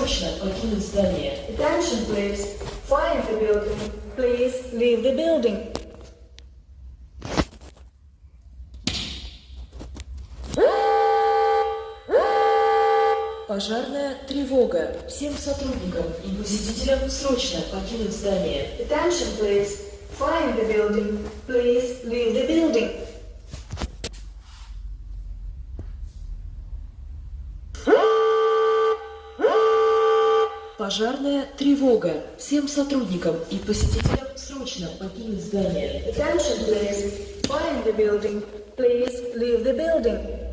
срочно покинуть здание. Attention please. Fire in the building. Please leave the building. Пожарная тревога. Всем сотрудникам и посетителям срочно покинуть здание. Attention please. Fire in the building. Please leave the building. Пожарная тревога. Всем сотрудникам и посетителям срочно покинуть здание. Attention please. Fire in the building. Please leave the building.